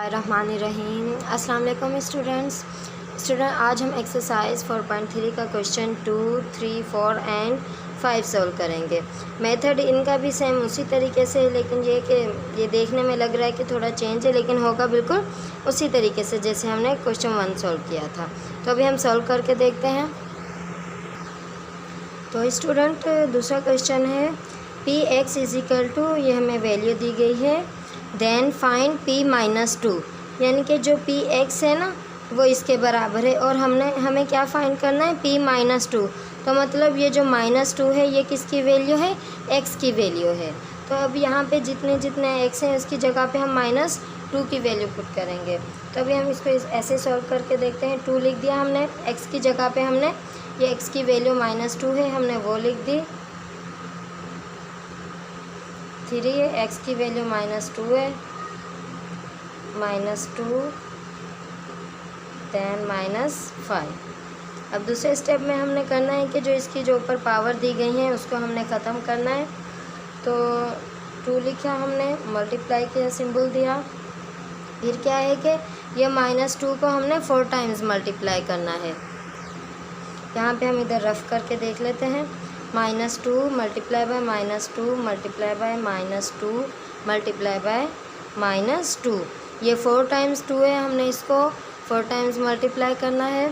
बिस्मिल्लाहिर्रहमानिर्रहीम। अस्सलाम वालेकुम स्टूडेंट्स। आज हम एक्सरसाइज 4.3 का क्वेश्चन 2, 3, 4 एंड 5 सॉल्व करेंगे। मेथड इनका भी सेम उसी तरीके से, लेकिन ये कि ये देखने में लग रहा है कि थोड़ा चेंज है, लेकिन होगा बिल्कुल उसी तरीके से जैसे हमने क्वेश्चन 1 सॉल्व किया था। तो अभी हम सॉल्व करके देखते हैं। तो स्टूडेंट दूसरा क्वेश्चन है P X is equal to, ये हमें वैल्यू दी गई है, देन फाइंड p माइनस 2, यानी कि जो पी एक्स है ना वो इसके बराबर है, और हमें क्या फाइंड करना है, p माइनस 2। तो मतलब ये जो -2 है ये किसकी वैल्यू है, x की वैल्यू है। तो अब यहाँ पे जितने जितने x हैं उसकी जगह पे हम -2 की वैल्यू पुट करेंगे। तो अभी हम इसको ऐसे सॉल्व करके देखते हैं। 2 लिख दिया हमने, x की जगह पे हमने ये x की वैल्यू -2 है, हमने वो लिख दी। 3 है, x की वैल्यू -2 है, -2 दैन -5। अब दूसरे स्टेप में हमने करना है कि जो इसकी जो ऊपर पावर दी गई है उसको हमने ख़त्म करना है। तो 2 लिखा हमने, मल्टीप्लाई किया, सिंबल दिया। फिर क्या है कि ये -2 को हमने 4 टाइम्स मल्टीप्लाई करना है। यहाँ पे हम इधर रफ करके देख लेते हैं। -2 multiply by -2 multiply by -2 multiply by -2, ये 4 टाइम्स 2 है, हमने इसको 4 टाइम्स मल्टीप्लाई करना है।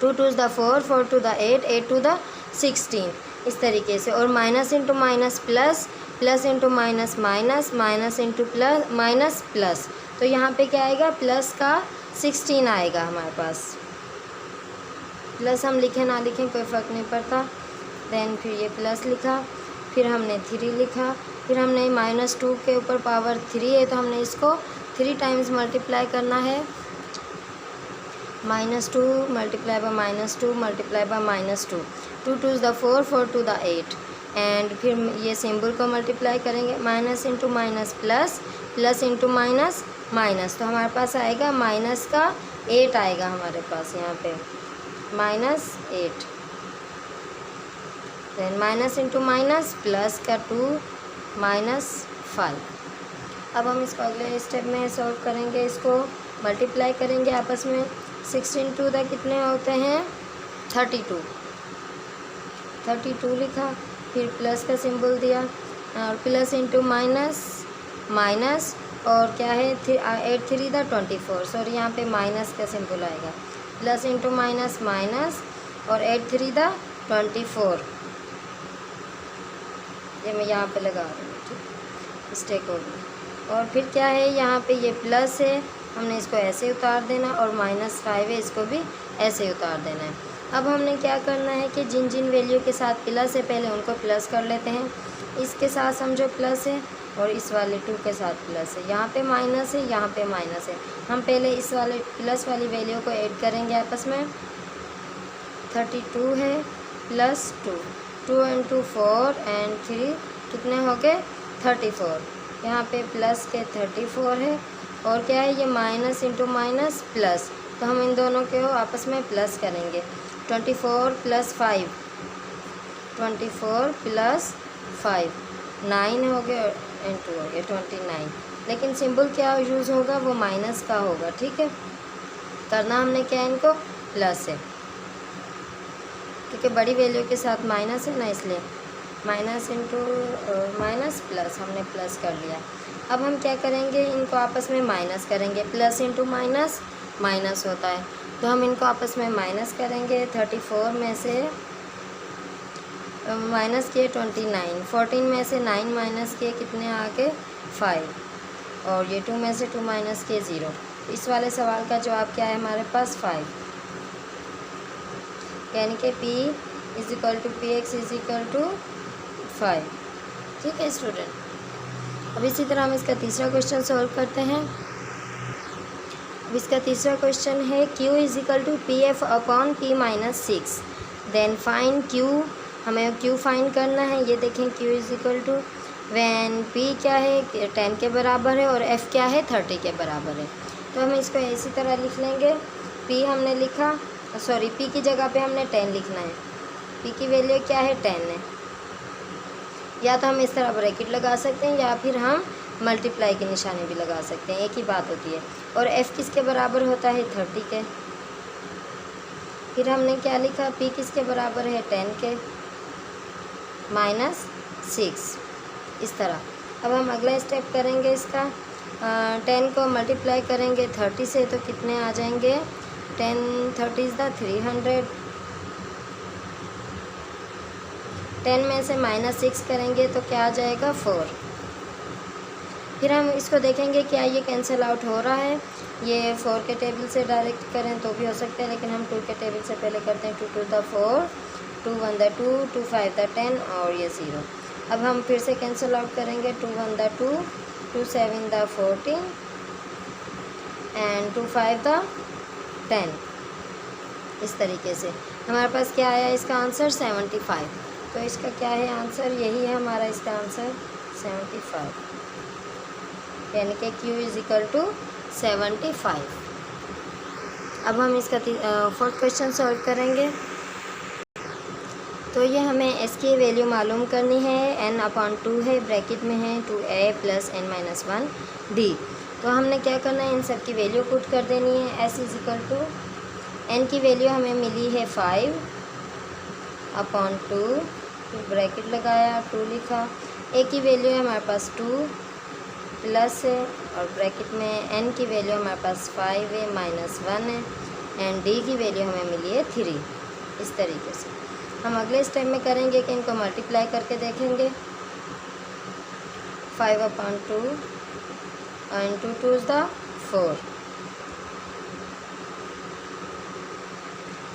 2 2 द 4, 4 2 द 8, 8 2 द 16, इस तरीके से। और minus into minus plus, plus into minus minus, minus into plus minus plus. तो यहाँ पे क्या आएगा, प्लस का 16 आएगा हमारे पास। प्लस हम लिखें ना लिखें कोई फ़र्क नहीं पड़ता। देन फिर ये प्लस लिखा, फिर हमने 3 लिखा, फिर हमने -2 के ऊपर पावर 3 है तो हमने इसको 3 टाइम्स मल्टीप्लाई करना है। -2 multiply by -2 multiply by -2, 2 2 the 4, 4 2 the 8, and फिर ये सिंबल को मल्टीप्लाई करेंगे। Minus into minus plus, plus into minus minus, तो हमारे पास आएगा माइनस का 8 आएगा हमारे पास यहाँ पे, -8। Then minus into minus plus का 2, -5। अब हम इसको अगले स्टेप में सॉल्व करेंगे, इसको मल्टीप्लाई करेंगे आपस में। 16 2 द कितने होते हैं, 32, 32 लिखा, फिर प्लस का सिंबल दिया, और प्लस इंटू माइनस माइनस, और क्या है 8 3 द 24, सॉरी यहाँ पे माइनस का सिंबल आएगा। प्लस इंटू माइनस माइनस, और 8 3 द 24, ये मैं यहाँ पे लगा रही हूँ, ठीक, मिस्टेक हो गई। और फिर क्या है, यहाँ पे ये प्लस है, हमने इसको ऐसे उतार देना, और -5 है, इसको भी ऐसे उतार देना है। अब हमने क्या करना है कि जिन जिन वैल्यू के साथ प्लस है पहले उनको प्लस कर लेते हैं। इसके साथ समझो प्लस है, और इस वाले 2 के साथ प्लस है, यहाँ पे माइनस है, यहाँ पे माइनस है। हम पहले इस वाले प्लस वाली वैल्यू को ऐड करेंगे आपस में। 32 है प्लस 2, 2 इंटू 4 एंड 3 कितने हो गए, 34। यहाँ पे प्लस के 34 है, और क्या है ये माइनस इंटू माइनस प्लस, तो हम इन दोनों के आपस में प्लस करेंगे। 24 प्लस 5, 24 प्लस 5, 9 हो गए, एंड 2 हो गए 29। लेकिन सिंबल क्या यूज़ होगा, वो माइनस का होगा, ठीक है। करना हमने क्या, इनको प्लस है, क्योंकि बड़ी वैल्यू के साथ माइनस है ना, इसलिए माइनस इंटू माइनस प्लस, हमने प्लस कर लिया। अब हम क्या करेंगे, इनको आपस में माइनस करेंगे। प्लस इंटू माइनस माइनस होता है, तो हम इनको आपस में माइनस करेंगे। 34 में से माइनस किए 29, 14 में से 9 माइनस किए कितने आ गए, 5, और ये 2 में से 2 माइनस किए 0। इस वाले सवाल का जवाब क्या है हमारे पास, 5, यानी कि P is equal to PX is equal to 5। ठीक है स्टूडेंट। अब इसी तरह हम इसका तीसरा क्वेश्चन सॉल्व करते हैं। अब इसका तीसरा क्वेश्चन है Q is equal to PF upon P minus 6, then find Q, हमें Q फाइंड करना है। ये देखें Q is equal to when P क्या है 10 के बराबर है, और F क्या है 30 के बराबर है। तो हम इसको इसी तरह लिख लेंगे। P हमने लिखा, सॉरी P की जगह पे हमने 10 लिखना है। P की वैल्यू क्या है, 10 है। या तो हम इस तरह ब्रैकेट लगा सकते हैं, या फिर हम मल्टीप्लाई की निशानी भी लगा सकते हैं, एक ही बात होती है। और f किसके बराबर होता है 30 के। फिर हमने क्या लिखा, p किसके बराबर है 10 के -6, इस तरह। अब हम अगला स्टेप करेंगे इसका, 10 को मल्टीप्लाई करेंगे 30 से तो कितने आ जाएंगे, 10 30 = 300। 10 में से -6 करेंगे तो क्या आ जाएगा 4। फिर हम इसको देखेंगे क्या ये कैंसिल आउट हो रहा है। ये 4 के टेबल से डायरेक्ट करें तो भी हो सकता है, लेकिन हम 2 के टेबल से पहले करते हैं। 2 2 द 4, 2 1 द 2, 2 5 द 10 और ये 0। अब हम फिर से कैंसिल आउट करेंगे। 2 1 द 2, 2 7 द 14 एंड 2 5 द 10। इस तरीके से हमारे पास क्या आया इसका आंसर 75। तो इसका क्या है आंसर, यही है हमारा इसका आंसर 75, यानी कि Q = 75। अब हम इसका 4th क्वेश्चन सॉल्व करेंगे। तो ये हमें s की वैल्यू मालूम करनी है। n/2 है, ब्रैकेट में है 2a + n - 1 d। तो हमने क्या करना है, इन सब की वैल्यू पुट कर देनी है। s = n की वैल्यू हमें मिली है 5/2, ब्रैकेट लगाया 2 लिखा। a की वैल्यू है हमारे पास 2 प्लस है और ब्रैकेट में n की वैल्यू हमारे पास 5 है -1 है एंड d की वैल्यू हमें मिली है 3। इस तरीके से हम अगले स्टेप में करेंगे कि इनको मल्टीप्लाई करके देखेंगे। 5/2 एंड 2 2 = 4।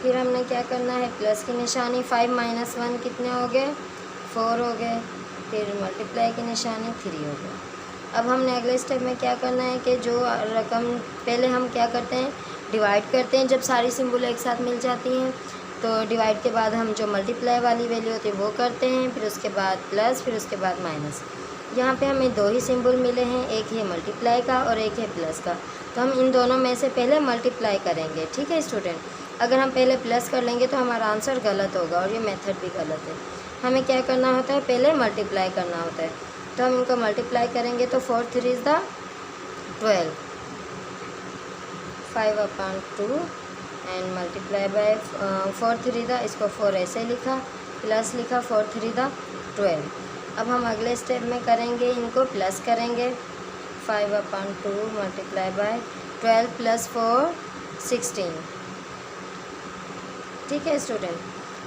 फिर हमने क्या करना है, प्लस की निशानी। 5 - 1 कितने हो गए, 4 हो गए। फिर मल्टीप्लाई की निशानी 3 हो गए। अब हमने अगले स्टेप में क्या करना है कि जो रकम पहले हम क्या करते हैं, डिवाइड करते हैं। जब सारी सिंबल एक साथ मिल जाती हैं तो डिवाइड के बाद हम जो मल्टीप्लाई वाली वैल्यू होती है वो करते हैं, फिर उसके बाद प्लस, फिर उसके बाद माइनस। यहाँ पे हमें 2 ही सिंबल मिले हैं, एक है मल्टीप्लाई का और एक है प्लस का। तो हम इन दोनों में से पहले मल्टीप्लाई करेंगे। ठीक है स्टूडेंट, अगर हम पहले प्लस कर लेंगे तो हमारा आंसर गलत होगा और ये मेथड भी गलत है। हमें क्या करना होता है, पहले मल्टीप्लाई करना होता है। तो हम इनको मल्टीप्लाई करेंगे तो 4 3 = 12, 5/2 एंड मल्टीप्लाई बाय 4 3 दा, इसको 4 ऐसे लिखा, प्लस लिखा 4 3 दा 12। अब हम अगले स्टेप में करेंगे, इनको प्लस करेंगे। 5/2 मल्टीप्लाई बाय 12 + 4 16। ठीक है स्टूडेंट,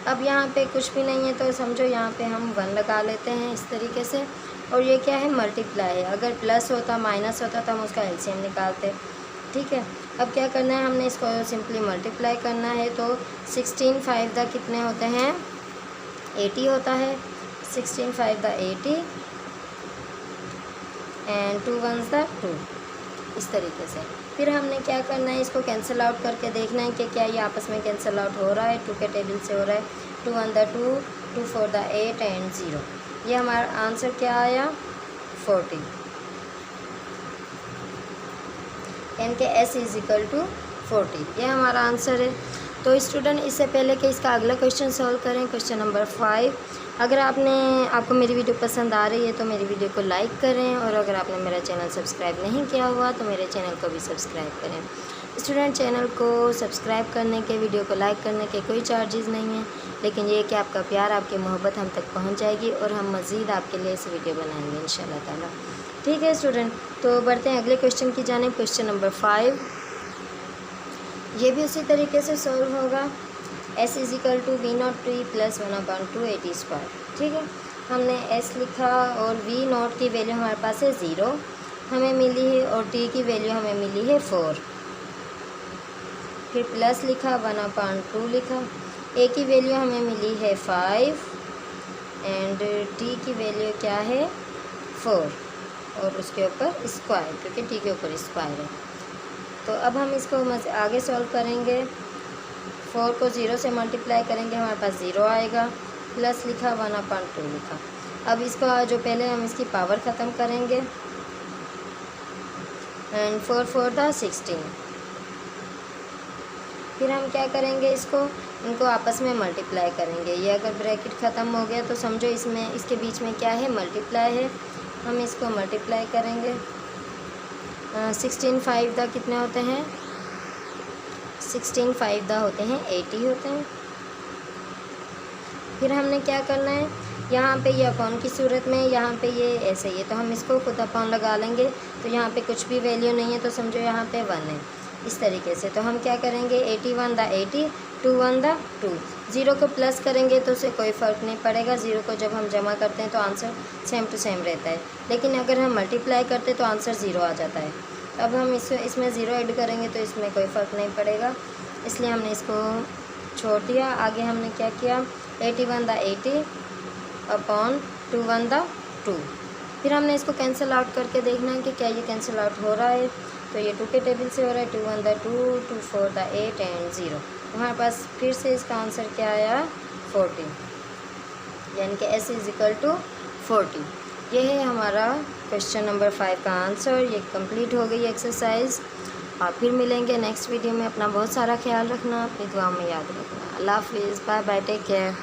अब यहाँ पे कुछ भी नहीं है तो समझो यहाँ पे हम 1 लगा लेते हैं इस तरीके से। और ये क्या है, मल्टीप्लाई है। अगर प्लस होता माइनस होता तो हम उसका एलसीएम निकालते। ठीक है, अब क्या करना है, हमने इसको सिंपली मल्टीप्लाई करना है। तो 16 5 दा कितने होते हैं, 80 होता है। 16 5 दा 80 एंड 2 1 दा 2, इस तरीके से। फिर हमने क्या करना है, इसको कैंसिल आउट करके देखना है कि क्या ये आपस में कैंसिल आउट हो रहा है। 2 के टेबल से हो रहा है। 2 1 दा 2, 2 4 दा 8 एंड 0। ये हमारा आंसर क्या आया 40, यानी कि s = 40। ये हमारा आंसर है। तो स्टूडेंट, इससे पहले कि इसका अगला क्वेश्चन सॉल्व करें, क्वेश्चन नंबर 5, अगर आपको मेरी वीडियो पसंद आ रही है तो मेरी वीडियो को लाइक करें, और अगर आपने मेरा चैनल सब्सक्राइब नहीं किया हुआ तो मेरे चैनल को भी सब्सक्राइब करें। स्टूडेंट, चैनल को सब्सक्राइब करने के, वीडियो को लाइक करने के कोई चार्जेस नहीं हैं, लेकिन ये कि आपका प्यार, आपकी मोहब्बत हम तक पहुंच जाएगी और हम मज़ीद आपके लिए इस वीडियो बनाएंगे इंशाल्लाह ताला। ठीक है स्टूडेंट, तो बढ़ते हैं अगले क्वेश्चन की जानिब। क्वेश्चन नंबर 5, ये भी उसी तरीके से सॉल्व होगा। s = V0t + 1/2 80²। ठीक है, हमने s लिखा और V0 की वैल्यू हमारे पास है 0 हमें मिली है, और t की वैल्यू हमें मिली है 4। फिर प्लस लिखा, 1/2 लिखा। a की वैल्यू हमें मिली है 5 एंड t की वैल्यू क्या है 4, और उसके ऊपर स्क्वायर, क्योंकि t के ऊपर स्क्वायर है। तो अब हम इसको आगे सॉल्व करेंगे। 4 को 0 से मल्टीप्लाई करेंगे, हमारे पास 0 आएगा। प्लस लिखा, 1/2 लिखा। अब इसका जो पहले हम इसकी पावर ख़त्म करेंगे एंड 4 4 दा 16। फिर हम क्या करेंगे, इनको आपस में मल्टीप्लाई करेंगे। ये अगर ब्रैकेट ख़त्म हो गया तो समझो इसके बीच में क्या है, मल्टीप्लाई है। हम इसको मल्टीप्लाई करेंगे। 16 5 दा कितने होते हैं? 16 5 दा होते हैं 80 होते हैं। फिर हमने क्या करना है, यहाँ पे ये अपॉन की सूरत में, यहाँ पे ये ऐसे ही है तो हम इसको खुद अपॉन लगा लेंगे। तो यहाँ पे कुछ भी वैल्यू नहीं है तो समझो यहाँ पे 1 है, इस तरीके से। तो हम क्या करेंगे, 81 दा 80, 21 दा 2। ज़ीरो को प्लस करेंगे तो उससे कोई फ़र्क नहीं पड़ेगा, ज़ीरो को जब हम जमा करते हैं तो आंसर सेम टू सेम रहता है। लेकिन अगर हम मल्टीप्लाई करते तो आंसर ज़ीरो आ जाता है। अब हम इसमें ज़ीरो ऐड करेंगे तो इसमें कोई फ़र्क नहीं पड़ेगा, इसलिए हमने इसको छोड़ दिया। आगे हमने क्या किया, 81 दा 80 अपॉन 21 दा 2। फिर हमने इसको कैंसिल आउट करके देखना है कि क्या ये कैंसिल आउट हो रहा है। तो ये 2 के टेबल से हो रहा है, 21 दा 2, 24 दा 8 एंड 0। हमारे पास फिर से इसका आंसर क्या आया, 40, यानी कि S = 40। ये है हमारा क्वेश्चन नंबर 5 का आंसर। ये कंप्लीट हो गई एक्सरसाइज। और फिर मिलेंगे नेक्स्ट वीडियो में। अपना बहुत सारा ख्याल रखना, अपनी दुआ में याद रखना। अल्लाह हाफिज़, बाय बाय, टेक केयर।